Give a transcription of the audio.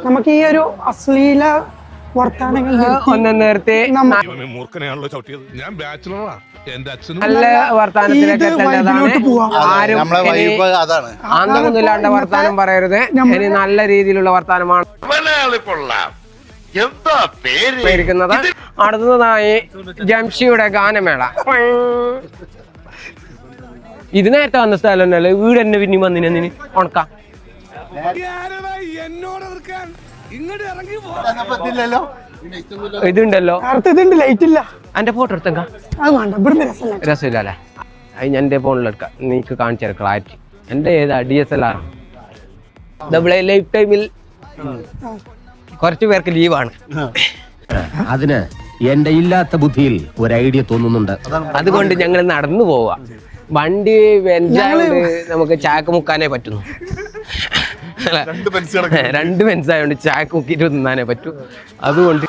നമുക്ക് ഈ ഒരു അശ്ലീല വർത്താനങ്ങൾ ഒന്ന് നേരത്തെ മൂർഖനെയാണല്ലോ ചവിട്ടിയത്. ഞാൻ ബാച്ചിലറാ. എന്റെ അച്ഛനും നല്ല വർത്താനത്തിലേക്ക് ആന്തമൊന്നുമില്ലാണ്ട് വർത്താനം പറയരുത്. ഇനി നല്ല രീതിയിലുള്ള വർത്താനമാണ് ഇരിക്കുന്നത്. അടുത്തതായി ജംഷിയുടെ ഗാനമേള. ഇത് നേരത്തെ വന്ന സ്ഥലം തന്നെയല്ലേ, വീട് തന്നെ പിന്നെ വന്നിന് ഉണക്കാം. ഇതുണ്ടല്ലോ, ലൈറ്റ് ഇല്ല. എന്റെ ഫോട്ടോ എടുത്തേക്ക. രസമില്ല അല്ലേ? അത് ഞാൻ എന്റെ ഫോണിലെടുക്കാം, നിനക്ക് കാണിച്ചു തരാം ക്ലാരിറ്റി. എന്റെ ഏതാ DSLR ലൈഫ് ടൈമിൽ കുറച്ചു പേർക്ക് ലീവാണ്. അതിന് എന്റെ ഇല്ലാത്ത ബുദ്ധിയിൽ ഒരു ഐഡിയ തോന്നുന്നുണ്ട്. അതുകൊണ്ട് ഞങ്ങൾ നടന്നു പോവാ. വണ്ടി വെഞ്ചായോണ്ട് നമുക്ക് ചാക്ക് മുക്കാനേ പറ്റുന്നു. 2 പെൻസായോണ്ട് ചാക്ക് മുക്കിട്ട് തിന്നാനേ പറ്റൂ. അതുകൊണ്ട്